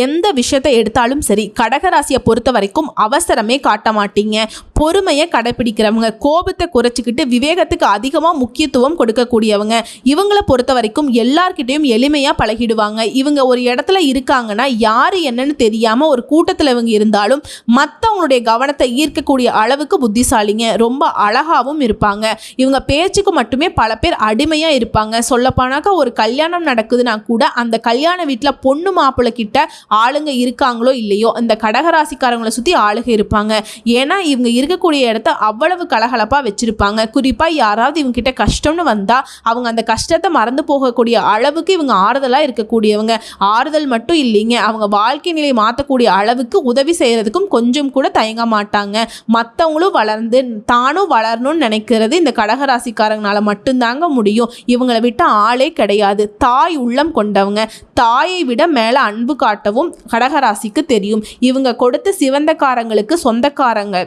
எந்த விஷயத்தை எடுத்தாலும் சரி, கடகராசியை பொறுத்த வரைக்கும் அவசரமே காட்ட மாட்டீங்க. பொறுமையை கடைப்பிடிக்கிறவங்க, கோபத்தை குறைச்சிக்கிட்டு விவேகத்துக்கு அதிகமாக முக்கியத்துவம் கொடுக்கக்கூடியவங்க. இவங்களை பொறுத்த வரைக்கும் எல்லார்கிட்டையும் எளிமையாக பழகிடுவாங்க. இவங்க ஒரு இடத்துல இருக்காங்கன்னா யார் என்னன்னு தெரியாமல் ஒரு கூட்டத்தில் இவங்க இருந்தாலும் மற்றவங்களுடைய கவனத்தை ஈர்க்கக்கூடிய அளவுக்கு புத்திசாலிங்க. ரொம்ப அழகாகவும் இருப்பாங்க. இவங்க பேச்சுக்கு மட்டுமே பல பேர் அடிமையாக இருப்பாங்க. சொல்லப்போனாக்கா ஒரு கல்யாணம் நடக்குதுன்னா கூட அந்த கல்யாண வீட்டில் பொண்ணு மாப்பிள்ளை கிட்ட ஆளுங்க இருக்காங்களோ இல்லையோ, இந்த கடகராசிக்காரங்களை சுற்றி ஆளுங்க இருப்பாங்க. ஏன்னா இவங்க இருக்கக்கூடிய இடத்த அவ்வளவு கலகலப்பாக வச்சிருப்பாங்க. குறிப்பாக யாராவது இவங்க கிட்ட கஷ்டம்னு வந்தால் அவங்க அந்த கஷ்டத்தை மறந்து போகக்கூடிய அளவுக்கு இவங்க ஆறுதலாக இருக்கக்கூடியவங்க. ஆறுதல் மட்டும் இல்லைங்க, அவங்க வாழ்க்கை நிலையை மாற்றக்கூடிய அளவுக்கு உதவி செய்கிறதுக்கும் கொஞ்சம் கூட தயங்க மாட்டாங்க. மற்றவங்களும் வளர்ந்து தானும் வளரணும்னு நினைக்கிறது இந்த கடகராசிக்காரங்களால மட்டும்தாங்க முடியும். இவங்களை விட்ட ஆளே கிடையாது. தாய் உள்ளம் கொண்டவங்க. தாயை விட மேலே அன்பு காட்டவும் கடகராசிக்கு தெரியும். இவங்க கொடுத்த சிவந்தக்காரங்களுக்கு சொந்தக்காரங்க.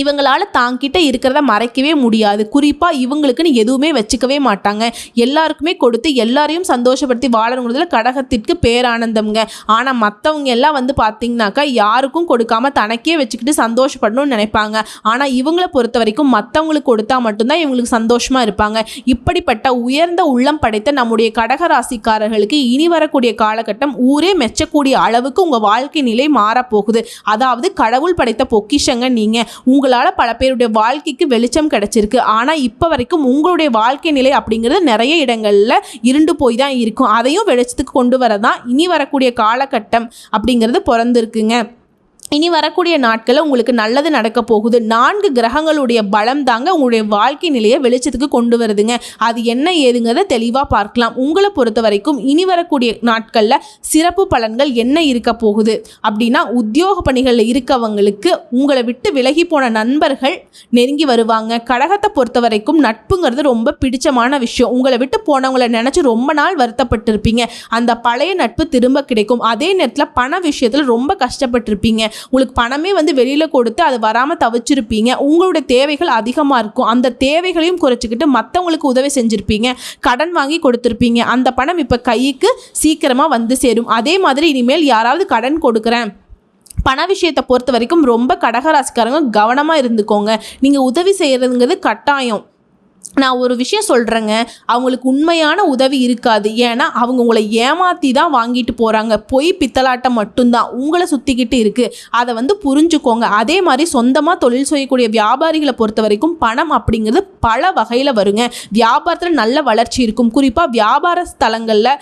இவங்களால் தாங்கிட்ட இருக்கிறத மறைக்கவே முடியாது. குறிப்பாக இவங்களுக்குன்னு எதுவுமே வச்சுக்கவே மாட்டாங்க. எல்லாருக்குமே கொடுத்து எல்லாரையும் சந்தோஷப்படுத்தி வாழணுங்கிறதுல கடகத்திற்கு பேரானந்தம்ங்க. ஆனால் மற்றவங்க எல்லாம் பார்த்திங்கனாக்கா யாருக்கும் கொடுக்காம தனக்கே வச்சுக்கிட்டு சந்தோஷப்படணும்னு நினைப்பாங்க. ஆனால் இவங்களை பொறுத்த வரைக்கும் மற்றவங்களுக்கு கொடுத்தா மட்டும்தான் இவங்களுக்கு சந்தோஷமாக இருப்பாங்க. இப்படிப்பட்ட உயர்ந்த உள்ளம் படைத்த நம்முடைய கடகராசிக்காரர்களுக்கு இனி வரக்கூடிய காலகட்டம் ஊரே மெச்சக்கூடிய அளவுக்கு உங்கள் வாழ்க்கை நிலை மாறப்போகுது. அதாவது கடவுள் படைத்த பொக்கிஷங்க நீங்கள். உங்களால் பல பேருடைய வாழ்க்கைக்கு வெளிச்சம் கிடைச்சிருக்கு. ஆனால் இப்போ வரைக்கும் உங்களுடைய வாழ்க்கை நிலை அப்படிங்கிறது நிறைய இடங்களில் இருண்டு போய் தான் இருக்கும். அதையும் வெளிச்சத்துக்கு கொண்டு வரதான் இனி வரக்கூடிய காலகட்டம் அப்படிங்கிறது பிறந்திருக்குங்க. இனி வரக்கூடிய நாட்களில் உங்களுக்கு நல்லது நடக்க போகுது. 4 கிரகங்களுடைய பலம் தாங்க உங்களுடைய வாழ்க்கை நிலையை வெளிச்சத்துக்கு கொண்டு வருதுங்க. அது என்ன ஏதுங்கிறத தெளிவாக பார்க்கலாம். உங்களை பொறுத்த வரைக்கும் இனி வரக்கூடிய நாட்களில் சிறப்பு பலன்கள் என்ன இருக்க போகுது அப்படின்னா, உத்தியோக பணிகளில் இருக்கவங்களுக்கு உங்களை விட்டு விலகி போன நண்பர்கள் நெருங்கி வருவாங்க. கடகத்தை பொறுத்த வரைக்கும் நட்புங்கிறது ரொம்ப பிடிச்சமான விஷயம். உங்களை விட்டு போனவங்களை நினச்சி ரொம்ப நாள் வருத்தப்பட்டிருப்பீங்க. அந்த பழைய நட்பு திரும்ப கிடைக்கும். அதே நேரத்தில் பண விஷயத்தில் ரொம்ப கஷ்டப்பட்டிருப்பீங்க. உங்களுக்கு பணமே வெளியில் கொடுத்து அது வராமல் தவிச்சிருப்பீங்க. உங்களுடைய தேவைகள் அதிகமாக இருக்கும். அந்த தேவைகளையும் குறைச்சிக்கிட்டு மற்றவங்களுக்கு உதவி செஞ்சுருப்பீங்க. கடன் வாங்கி கொடுத்துருப்பீங்க. அந்த பணம் இப்போ கைக்கு சீக்கிரமாக வந்து சேரும். அதே மாதிரி இனிமேல் யாராவது கடன் கொடுக்குறேன், பண விஷயத்தை பொறுத்த வரைக்கும் ரொம்ப கடகராசிக்காரங்க கவனமாக இருந்துக்கோங்க. நீங்கள் உதவி செய்கிறதுங்கிறது கட்டாயம். நான் ஒரு விஷயம் சொல்கிறேங்க, அவங்களுக்கு உண்மையான உதவி இருக்காது. ஏன்னா அவங்க உங்களை ஏமாற்றி தான் வாங்கிட்டு போகிறாங்க. பொய் பித்தலாட்டம் மட்டும்தான் உங்களை சுற்றிக்கிட்டு இருக்குது. அதை புரிஞ்சுக்கோங்க. அதே மாதிரி சொந்தமாக தொழில் செய்யக்கூடிய வியாபாரிகளை பொறுத்த வரைக்கும் பணம் அப்படிங்கிறது பல வகையில் வருங்க. வியாபாரத்தில் நல்ல வளர்ச்சி இருக்கும். குறிப்பாக வியாபார ஸ்தலங்களில்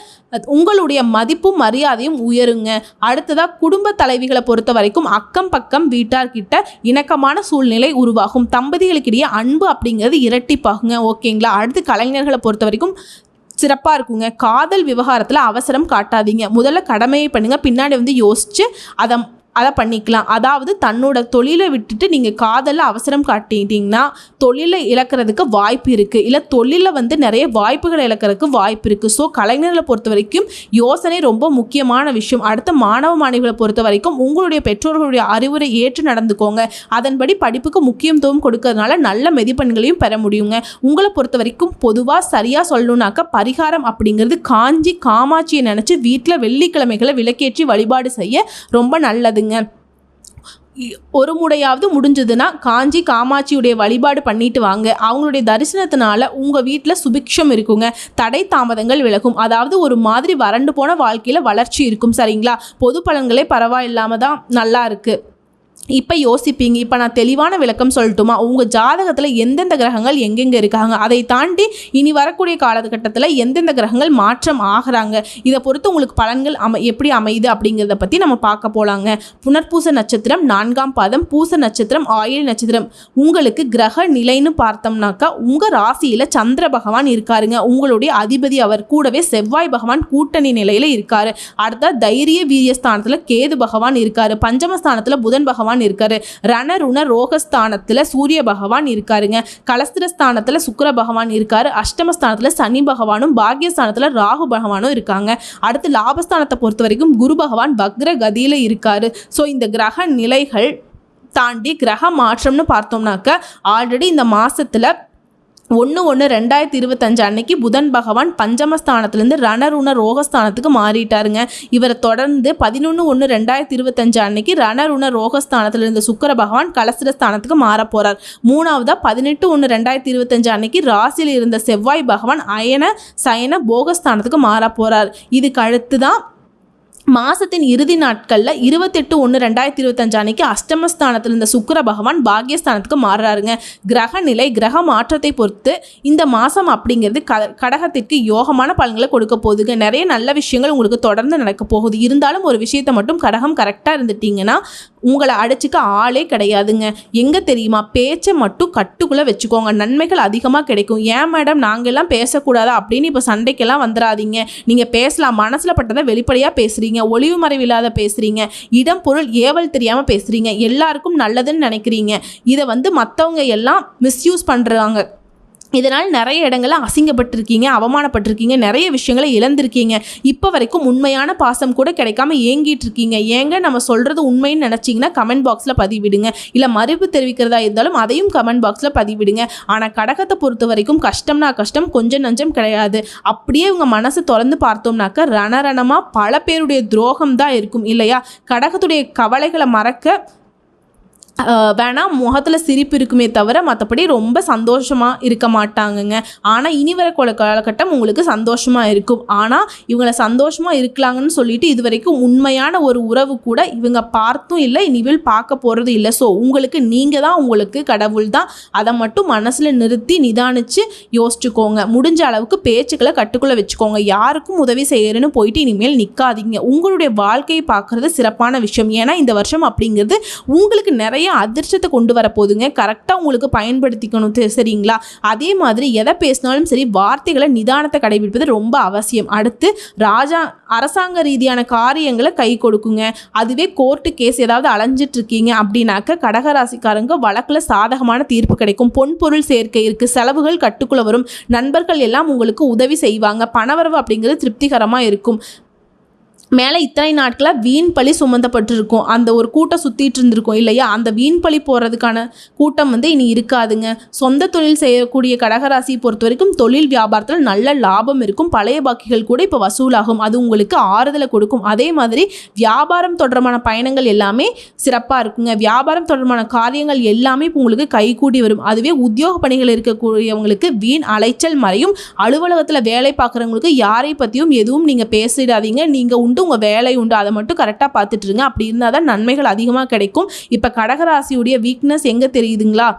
உங்களுடைய மதிப்பும் மரியாதையும் உயருங்க. அடுத்ததாக குடும்ப தலைவிகளை பொறுத்த வரைக்கும் அக்கம் பக்கம் வீட்டார்கிட்ட இணக்கமான சூழ்நிலை உருவாகும். தம்பதிகளுக்கிடையே அன்பு அப்படிங்கிறது இரட்டிப்பாகுங்க. ஓகேங்களா? அடுத்து கலைஞர்களை பொறுத்த வரைக்கும் சிறப்பாக இருக்குங்க. காதல் விவகாரத்தில் அவசரம் காட்டாதீங்க. முதல்ல கடமையை பண்ணுங்க, பின்னாடி யோசிச்சு அதை பண்ணிக்கலாம். அதாவது தன்னோட தொழிலை விட்டுட்டு நீங்கள் காதலில் அவசரம் காட்டிட்டீங்கன்னா தொழிலை இழக்கிறதுக்கு வாய்ப்பு இருக்குது. இல்லை தொழிலில் நிறைய வாய்ப்புகளை இழக்கிறதுக்கு வாய்ப்பு இருக்குது. ஸோ கலைஞர்களை பொறுத்த வரைக்கும் யோசனை ரொம்ப முக்கியமான விஷயம். அடுத்த மாணவ மாணவிகளை பொறுத்த வரைக்கும் உங்களுடைய பெற்றோர்களுடைய அறிவுரை ஏற்று நடந்துக்கோங்க. அதன்படி படிப்புக்கு முக்கியத்துவம் கொடுக்கறதுனால நல்ல மதிப்பெண்களையும் பெற முடியுங்க. உங்களை பொறுத்த வரைக்கும் பொதுவாக சரியாக சொல்லணுன்னாக்கா பரிகாரம் அப்படிங்கிறது காஞ்சி காமாட்சியை நினச்சி வீட்டில் வெள்ளிக்கிழமைகளை விளக்கேற்றி வழிபாடு செய்ய ரொம்ப நல்லது. ஒரு முறையாவது முடிஞ்சதுன்னா காஞ்சி காமாட்சியுடைய வழிபாடு பண்ணிட்டு வாங்க. அவங்களுடைய தரிசனத்தினால உங்கள் வீட்டில் சுபிக்ஷம் இருக்குங்க. தடை தாமதங்கள் விலகும். அதாவது ஒரு மாதிரி வறண்டு போன வாழ்க்கையில் வளர்ச்சி இருக்கும். சரிங்களா? பொது பலன்களே பரவாயில்லாமல் தான் நல்லா இருக்குது. இப்போ யோசிப்பீங்க, இப்போ நான் தெளிவான விளக்கம் சொல்லட்டுமா? உங்கள் ஜாதகத்தில் எந்தெந்த கிரகங்கள் எங்கெங்கே இருக்காங்க, அதை தாண்டி இனி வரக்கூடிய காலகட்டத்தில் எந்தெந்த கிரகங்கள் மாற்றம் ஆகிறாங்க, இதை பொறுத்து உங்களுக்கு பலன்கள் எப்படி அமையுது அப்படிங்கிறத பற்றி நம்ம பார்க்க போகலாங்க. புனர்பூச நட்சத்திரம் 4ஆம் பாதம், பூச நட்சத்திரம், ஆயில்ய நட்சத்திரம். உங்களுக்கு கிரக நிலைன்னு பார்த்தோம்னாக்கா உங்கள் ராசியில் சந்திர பகவான் இருக்காருங்க. உங்களுடைய அதிபதி அவர். கூடவே செவ்வாய் பகவான் கூட்டணி நிலையில் இருக்காரு. அடுத்த தைரிய வீரியஸ்தானத்தில் கேது பகவான் இருக்காரு. பஞ்சமஸ்தானத்தில் புதன் பகவான் இருக்காரு. ரணருண ரோகஸ்தானத்துல சூரிய பகவான் இருக்காருங்க. கலஸ்திரஸ்தானத்துல சுக்கிர பகவான் இருக்காரு. அஷ்டமஸ்தானத்துல சனி பகவானும் பாக்யஸ்தானத்துல ராகு பகவானும் இருக்காங்க. அடுத்து லாபஸ்தானத்தை பொறுத்த வரைக்கும் குரு பகவான் வக்ர கதியில இருக்காரு. ஸோ இந்த கிரக நிலைகள் தாண்டி கிரக மாற்றம்னு பார்த்தோம்னாக்க ஆல்ரெடி இந்த மாசத்துல 1/1/2025 அன்னைக்கு புதன் பகவான் பஞ்சமஸ்தானத்திலேருந்து ரணருண ரோகஸ்தானத்துக்கு மாறிட்டாருங்க. இவரை தொடர்ந்து 11/1/2025 அன்னைக்கு ரணருண ரோகஸ்தானத்திலிருந்து சுக்கிர பகவான் கலஸ்திரஸ்தானத்துக்கு மாற போகிறார். 3வதா 18/1/2025 அன்னைக்கு ராசியில் இருந்த செவ்வாய் பகவான் அயன சயன போகஸ்தானத்துக்கு மாற போகிறார். இதுக்கு அடுத்து தான் மாதத்தின் இறுதி நாட்களில் 28/1/2025 அன்னைக்கு அஷ்டமஸ்தானத்தில் இருந்த சுக்கிர பகவான் பாக்யஸ்தானத்துக்கு மாறுறாருங்க. கிரக நிலை கிரக மாற்றத்தை பொறுத்து இந்த மாதம் அப்படிங்கிறது கடகத்திற்கு யோகமான பலன்களை கொடுக்க போகுதுங்க. நிறைய நல்ல விஷயங்கள் உங்களுக்கு தொடர்ந்து நடக்க போகுது. இருந்தாலும் ஒரு விஷயத்தை மட்டும் கடகம் கரெக்டாக இருந்துட்டீங்கன்னா உங்களை அடிச்சுக்க ஆளே கிடையாதுங்க. எங்கே தெரியுமா, பேச்சை மட்டும் கட்டுக்குள்ளே வச்சுக்கோங்க, நன்மைகள் அதிகமாக கிடைக்கும். ஏன் மேடம் நாங்கள் எல்லாம் பேசக்கூடாதா அப்படின்னு இப்போ சண்டைக்கெல்லாம் வந்துடாதீங்க. நீங்கள் பேசலாம், மனசில் பட்டதை வெளிப்படையாக பேசுகிறீங்க, ஒளிவு மறைவில்லாத பேசுகிறீங்க, இடம் பொருள் ஏவல் தெரியாமல் பேசுகிறீங்க, எல்லாருக்கும் நல்லதுன்னு நினைக்கிறீங்க. இதை மற்றவங்க எல்லாம் மிஸ்யூஸ் பண்ணுறாங்க. இதனால் நிறைய இடங்களில் அசிங்கப்பட்டிருக்கீங்க, அவமானப்பட்டிருக்கீங்க, நிறைய விஷயங்களை இழந்திருக்கீங்க. இப்போ வரைக்கும் உண்மையான பாசம் கூட கிடைக்காம ஏங்கிட்டு இருக்கீங்க. ஏங்க நம்ம சொல்கிறது உண்மைன்னு நினச்சிங்கன்னா கமெண்ட் பாக்ஸில் பதிவிடுங்க. இல்லை மறுப்பு தெரிவிக்கிறதா இருந்தாலும் அதையும் கமெண்ட் பாக்ஸில் பதிவிடுங்க. ஆனால் கடகத்தை பொறுத்த வரைக்கும் கஷ்டம்னா கஷ்டம், கொஞ்சம் நஞ்சம் கிடையாது. அப்படியே உங்க மனசை திறந்து பார்த்தோம்னாக்க ரணரணமாக பல பேருடைய துரோகம் தான் இருக்கும் இல்லையா. கடகத்துடைய கவலைகளை மறக்க வேணாம், முகத்தில் சிரிப்பு இருக்குமே தவிர மற்றபடி ரொம்ப சந்தோஷமாக இருக்க மாட்டாங்கங்க. ஆனால் இனி வர காலகட்டம் உங்களுக்கு சந்தோஷமாக இருக்கும். ஆனால் இவங்களை சந்தோஷமாக இருக்கலாங்கன்னு சொல்லிட்டு இது வரைக்கும் உண்மையான ஒரு உறவு கூட இவங்க பார்த்தும் இல்லை, இனிமேல் பார்க்க போகிறது இல்லை. ஸோ உங்களுக்கு நீங்கள் தான் உங்களுக்கு கடவுள் தான். அதை மட்டும் மனசில் நிறுத்தி நிதானித்து யோசிச்சுக்கோங்க. முடிஞ்ச அளவுக்கு பேச்சுக்களை கட்டுக்குள்ளே வச்சுக்கோங்க. யாருக்கும் உதவி செய்யறேன்னு போயிட்டு இனிமேல் நிற்காதீங்க. உங்களுடைய வாழ்க்கையை பார்க்குறது சிறப்பான விஷயம். ஏன்னா இந்த வருஷம் அப்படிங்கிறது உங்களுக்கு நிறைய அதிர்ஷ்டத்தை கொண்டு வர போதுங்க. கரெக்டாக உங்களுக்கு பயன்படுத்திக்கணும், சரிங்களா. அதே மாதிரி எதை பேசினாலும் சரி வார்த்தைகளை நிதானத்தை கடைபிடிப்பது ரொம்ப அவசியம். அடுத்து அரசாங்க ரீதியான காரியங்களை கை கொடுக்குங்க. அதுவே கோர்ட்டு கேஸ் ஏதாவது அலைஞ்சிட்டு இருக்கீங்க அப்படின்னாக்க கடகராசிக்காரங்க வழக்கில் சாதகமான தீர்ப்பு கிடைக்கும். பொன்பொருள் சேர்க்கை இருக்குது, செலவுகள் கட்டுக்குள்ள வரும், நண்பர்கள் எல்லாம் உங்களுக்கு உதவி செய்வாங்க, பணவரவு அப்படிங்கிறது திருப்திகரமாக இருக்கும். மேலே இத்தனை நாட்களாக வீண் பழி சுமந்தப்பட்டிருக்கும், அந்த ஒரு கூட்டம் சுற்றிட்டு இருந்திருக்கும் இல்லையா. அந்த வீண் பழி போகிறதுக்கான கூட்டம் இனி இருக்காதுங்க. சொந்த தொழில் செய்யக்கூடிய கடகராசியை பொறுத்த வரைக்கும் தொழில் வியாபாரத்தில் நல்ல லாபம் இருக்கும். பழைய பாக்கிகள் கூட இப்போ வசூலாகும். அது உங்களுக்கு ஆறுதலை கொடுக்கும். அதே மாதிரி வியாபாரம் தொடர்பான பயணங்கள் எல்லாமே சிறப்பாக இருக்குங்க. வியாபாரம் தொடர்பான காரியங்கள் எல்லாமே இப்போ உங்களுக்கு கைகூடி வரும். அதுவே உத்தியோக பணிகள் இருக்கக்கூடியவங்களுக்கு வீண் அலைச்சல் மறையும். அலுவலகத்தில் வேலை பார்க்குறவங்களுக்கு யாரை பற்றியும் எதுவும் நீங்கள் பேசிடாதீங்க. நீங்கள் உண்டு, உங்கள் வேலை உண்டு, அதை மட்டும் கரெக்டாக பார்த்துட்டுருங்க. அப்படி இருந்தால் தான் நன்மைகள் அதிகமாக கிடைக்கும். இப்போ கடகராசியுடைய வீக்னஸ் எங்கே தெரியுதுங்களா.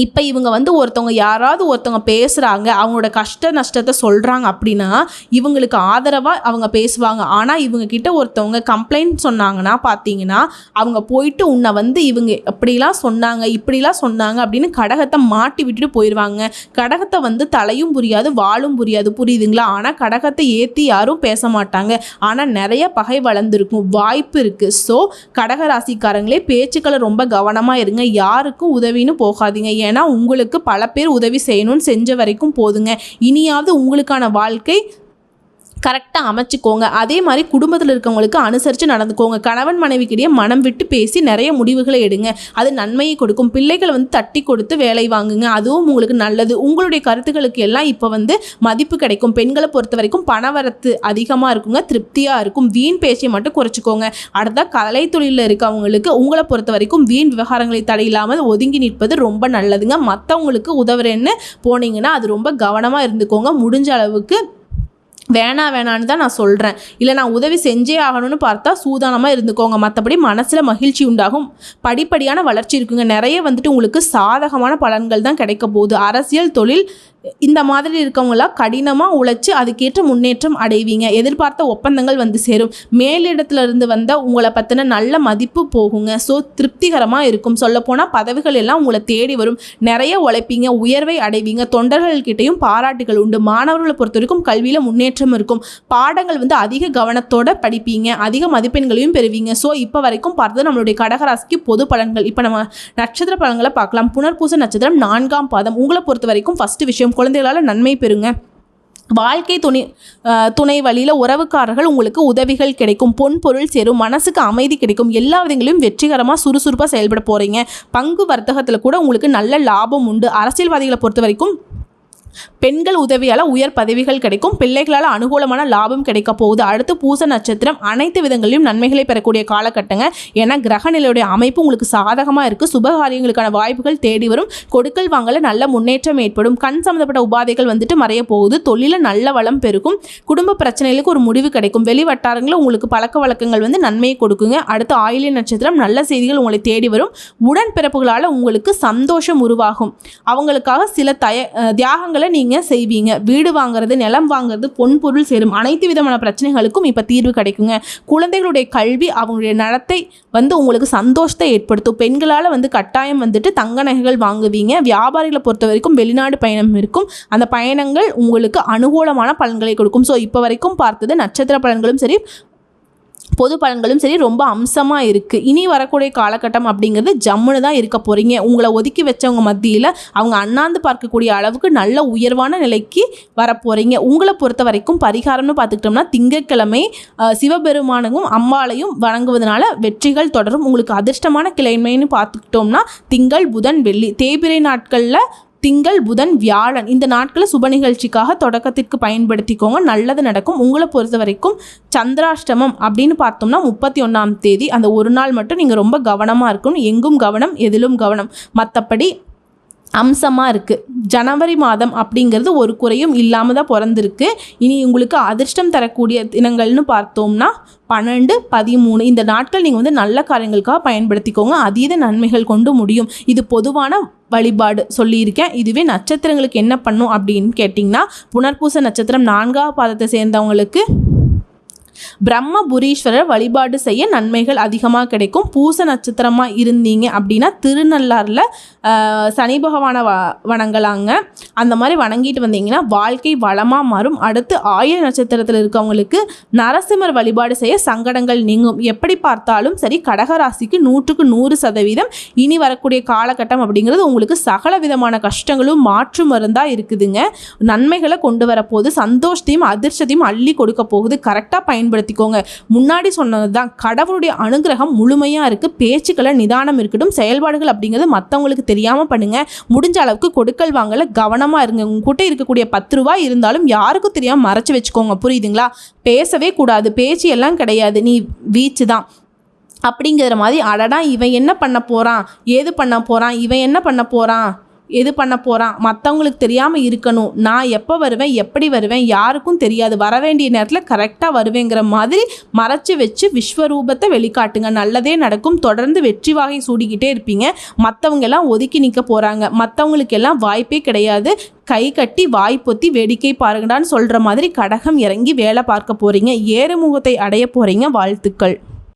இப்போ இவங்க ஒருத்தவங்க யாராவது ஒருத்தவங்க பேசுகிறாங்க, அவங்களோட கஷ்ட நஷ்டத்தை சொல்கிறாங்க அப்படின்னா இவங்களுக்கு ஆதரவாக அவங்க பேசுவாங்க. ஆனால் இவங்கக்கிட்ட ஒருத்தவங்க கம்ப்ளைண்ட் சொன்னாங்கன்னா பார்த்தீங்கன்னா அவங்க போயிட்டு உன்னை இவங்க அப்படிலாம் சொன்னாங்க இப்படிலாம் சொன்னாங்க அப்படின்னு கடகத்தை மாட்டி விட்டுட்டு போயிடுவாங்க. கடகத்தை தலையும் புரியாது வாழும் புரியாது, புரியுதுங்களா. ஆனால் கடகத்தை ஏற்றி யாரும் பேச மாட்டாங்க. ஆனால் நிறைய பகை வளர்ந்துருக்கும், வாய்ப்பு இருக்குது. ஸோ கடகராசிக்காரங்களே பேச்சுக்களை ரொம்ப கவனமாக இருங்க. யாருக்கும் உதவின்னு போகாதீங்க. ஏன்னா உங்களுக்கு பல பேர் உதவி செய்யணும்னு செஞ்ச வரைக்கும் போதுங்க. இனியாவது உங்களுக்கான வாழ்க்கை கரெக்டாக அமைச்சிக்கோங்க. அதே மாதிரி குடும்பத்தில் இருக்கவங்களுக்கு அனுசரித்து நடந்துக்கோங்க. கணவன் மனைவிக்கிடையே மனம் விட்டு பேசி நிறைய முடிவுகளை எடுங்க. அது நன்மையை கொடுக்கும். பிள்ளைகளை தட்டி கொடுத்து வேலை வாங்குங்க, அதுவும் உங்களுக்கு நல்லது. உங்களுடைய கருத்துக்களுக்கு எல்லாம் இப்போ மதிப்பு கிடைக்கும். பெண்களை பொறுத்த வரைக்கும் பணவரத்து அதிகமாக இருக்குங்க, திருப்தியாக இருக்கும். வீண் பேச்சை மட்டும் குறைச்சிக்கோங்க. அடுத்த கலை தொழிலில் இருக்கவங்களுக்கு உங்களை பொறுத்த வரைக்கும் வீண் விவகாரங்களை தடையில்லாமல் ஒதுங்கி நிற்பது ரொம்ப நல்லதுங்க. மற்றவங்களுக்கு உதவுறேன்னு போனீங்கன்னா அது ரொம்ப கவனமாக இருந்துக்கோங்க. முடிஞ்ச அளவுக்கு வேணான்னு தான் நான் சொல்கிறேன். இல்லை நான் உதவி செஞ்சே ஆகணும்னு பார்த்தா சூதானமாக இருந்துக்கோங்க. மற்றபடி மனசில் மகிழ்ச்சி உண்டாகும், படிப்படியான வளர்ச்சி இருக்குங்க. நிறைய உங்களுக்கு சாதகமான பலன்கள் தான் கிடைக்க போகுது. அரசியல் தொழில் இந்த மாதிரி இருக்கவங்களாம் கடினமாக உழைச்சி அதுக்கேற்ற முன்னேற்றம் அடைவீங்க. எதிர்பார்த்த ஒப்பந்தங்கள் சேரும். மேலிடத்துலேருந்து உங்களை பற்றின நல்ல மதிப்பு போகுங்க. ஸோ திருப்திகரமாக இருக்கும். சொல்லப்போனால் பதவிகள் எல்லாம் உங்களை தேடி வரும். நிறைய உழைப்பீங்க, உயர்வை அடைவீங்க. தொண்டர்கள்கிட்டையும் பாராட்டுகள் உண்டு. மாணவர்களை பொறுத்த வரைக்கும் கல்வியில் முன்னேற்றம் இருக்கும். பாடங்கள் அதிக கவனத்தோடு படிப்பீங்க, அதிக மதிப்பெண்களையும் பெறுவீங்க. ஸோ இப்போ வரைக்கும் பார்த்தது நம்மளுடைய கடகராசிக்கு பொது பலன்கள். இப்போ நம்ம நட்சத்திர பலன்களை பார்க்கலாம். புனர்பூச நட்சத்திரம் 4ஆம் பாதம். உங்களை பொறுத்த வரைக்கும் ஃபஸ்ட்டு விஷயம், குழந்தைகளால் நன்மை பெறுங்க. வாழ்க்கை துணை வழியில் உறவுக்காரர்கள் உங்களுக்கு உதவிகள் கிடைக்கும். பொன்பொருள் சேரும். மனசுக்கு அமைதி கிடைக்கும். எல்லா விதங்களையும் வெற்றிகரமாக சுறுசுறுப்பாக செயல்பட போகிறீங்க. பங்கு வர்த்தகத்தில் கூட உங்களுக்கு நல்ல லாபம் உண்டு. அரசியல்வாதிகளை பொறுத்த வரைக்கும் பெண்கள் உதவியால் உயர் பதவிகள் கிடைக்கும். பிள்ளைகளால் அனுகூலமான லாபம் கிடைக்க போகுது. அடுத்து பூச நட்சத்திரம் அனைத்து விதங்களிலும் நன்மைகளை பெறக்கூடிய காலகட்டங்க. ஏன்னா கிரக நிலையுடைய அமைப்பு உங்களுக்கு சாதகமாக இருக்குது. சுபகாரியங்களுக்கான வாய்ப்புகள் தேடி வரும். கொடுக்கல் வாங்கல நல்ல முன்னேற்றம் ஏற்படும். கண் சம்மந்தப்பட்ட உபாதைகள் வந்துட்டு மறைய போகுது. தொழில நல்ல வளம் பெருகும். குடும்ப பிரச்சனைகளுக்கு ஒரு முடிவு கிடைக்கும். வெளி வட்டாரங்களில் உங்களுக்கு பழக்க வழக்கங்கள் வந்து நன்மையை கொடுக்குங்க. அடுத்து ஆயில்ய நட்சத்திரம் நல்ல செய்திகள் உங்களை தேடி வரும். உடன்பிறப்புகளால் உங்களுக்கு சந்தோஷம் உருவாகும். அவங்களுக்காக சில தியாகங்கள் நீங்கள் செய்வீங்க. வீடு வாங்குறது, நிலம் வாங்குறது, பொன் பொருள் சேரும். அனைத்து விதமான பிரச்சனைகளுக்கும் இப்போ தீர்வு கிடைக்குங்க. குழந்தைகளுடைய கல்வி, அவங்களுடைய நடத்தை வந்து உங்களுக்கு சந்தோஷத்தை ஏற்படுத்தும். பெண்களால் வந்து கட்டாயம் வந்துட்டு தங்க நகைகள் வாங்குவீங்க. வியாபாரிகளை பொறுத்த வரைக்கும் வெளிநாடு பயணம் இருக்கும். அந்த பயணங்கள் உங்களுக்கு அனுகூலமான பலன்களை கொடுக்கும். ஸோ இப்போ வரைக்கும் பார்த்தது நட்சத்திர பலன்களும் சரி, பொது பலன்களும் சரி ரொம்ப அம்சமாக இருக்குது. இனி வரக்கூடிய காலகட்டம் அப்படிங்கிறது ஜம்முன்னு தான் இருக்க போகிறீங்க. உங்களை ஒதுக்கி வச்சவங்க மத்தியில் அவங்க அண்ணாந்து பார்க்கக்கூடிய அளவுக்கு நல்ல உயர்வான நிலைக்கு வரப்போகிறீங்க. உங்களை பொறுத்த வரைக்கும் பரிகாரம்னு பார்த்துக்கிட்டோம்னா திங்கட்கிழமை சிவபெருமானையும் அம்பாளையும் வணங்குவதனால வெற்றிகள் தொடரும். உங்களுக்கு அதிர்ஷ்டமான கிழமைன்னு பார்த்துக்கிட்டோம்னா திங்கள், புதன், வெள்ளி. தேய்பிறை நாட்களில் திங்கள், புதன், வியாழன் இந்த நாட்களை சுப நிகழ்ச்சிக்காக தொடக்கத்திற்கு பயன்படுத்திக்கோங்க. நல்லது நடக்கும். உங்களை பொறுத்த வரைக்கும் சந்திராஷ்டமம் அப்படின்னு பார்த்தோம்னா 31ஆம் தேதி அந்த ஒரு நாள் மட்டும் நீங்கள் ரொம்ப கவனமாக இருக்கணும். எங்கும் கவனம், எதிலும் கவனம். மற்றபடி அம்சமாக இருக்குது. ஜனவரி மாதம் அப்படிங்கிறது ஒரு குறையும் இல்லாமல் தான் பிறந்திருக்கு. இனி உங்களுக்கு அதிர்ஷ்டம் தரக்கூடிய தினங்கள்னு பார்த்தோம்னா 12, 13 இந்த நாட்கள் நீங்கள் வந்து நல்ல காரியங்களுக்காக பயன்படுத்திக்கோங்க. அதீத நன்மைகள் கொண்டு முடியும். இது பொதுவான வழிபாடு சொல்லியிருக்கேன். இதுவே நட்சத்திரங்களுக்கு என்ன பண்ணும் அப்படின்னு கேட்டிங்கன்னா புனர்பூச நட்சத்திரம் 4ஆம் பாதத்தை சேர்ந்தவங்களுக்கு பிரம்மபுரீஸ்வரர் வழிபாடு செய்ய நன்மைகள் அதிகமாக கிடைக்கும். பூச நட்சத்திரமாக இருந்தீங்க அப்படின்னா திருநள்ளாறில் சனி பகவானை வணங்கலாங்க. அந்த மாதிரி வணங்கிட்டு வந்தீங்கன்னா வாழ்க்கை வளமாக மாறும். அடுத்து ஆயில நட்சத்திரத்தில் இருக்கவங்களுக்கு நரசிம்மர் வழிபாடு செய்ய சங்கடங்கள் நீங்கும். எப்படி பார்த்தாலும் சரி கடகராசிக்கு 100க்கு 100% இனி வரக்கூடிய காலகட்டம் அப்படிங்கிறது உங்களுக்கு சகல விதமான கஷ்டங்களும் மாற்று மருந்தாக இருக்குதுங்க. நன்மைகளை கொண்டு வரப்போகுது. சந்தோஷத்தையும் அதிர்ஷ்டத்தையும் அள்ளி கொடுக்க போகுது. கரெக்டாக பயன்படுத்திக்கோங்க. முன்னாடி சொன்னது தான், கடவுளுடைய அனுகிரகம் முழுமையாக இருக்குது. பேச்சுக்களை நிதானம் இருக்கட்டும். செயல்பாடுகள் அப்படிங்கிறது மற்றவங்களுக்கு தெரியாமல் பண்ணுங்கள். முடிஞ்ச அளவுக்கு கொடுக்கல் வாங்கல கவனமாக இருங்க. உங்ககிட்ட இருக்கக்கூடிய 10 ரூபாய் இருந்தாலும் யாருக்கும் தெரியாமல் மறைச்சி வச்சுக்கோங்க. புரியுதுங்களா? பேசவே கூடாது. பேச்சு எல்லாம் கிடையாது. நீ வீச்சு தான் அப்படிங்கிற மாதிரி. அடடா இவன் என்ன பண்ண போகிறான், ஏது பண்ண போகிறான், இவன் என்ன பண்ண போகிறான், எது பண்ண போகிறான், மற்றவங்களுக்கு தெரியாமல் இருக்கணும். நான் எப்போ வருவேன், எப்படி வருவேன், யாருக்கும் தெரியாது. வர வேண்டிய நேரத்தில் கரெக்டாக வருவேங்கிற மாதிரி மறைச்சி வச்சு விஸ்வரூபத்தை வெளிக்காட்டுங்க. நல்லதே நடக்கும். தொடர்ந்து வெற்றி வாகை சூடிக்கிட்டே இருப்பீங்க. மற்றவங்க எல்லாம் ஒதுக்கி நிற்க போகிறாங்க. மற்றவங்களுக்கு எல்லாம் வாய்ப்பே கிடையாது. கை கட்டி வாய் பொத்தி வேடிக்கை பாருங்கடான்னு சொல்கிற மாதிரி கடகம் இறங்கி வேலை பார்க்க போகிறீங்க. ஏறுமுகத்தை அடைய போகிறீங்க. வாழ்த்துக்கள்.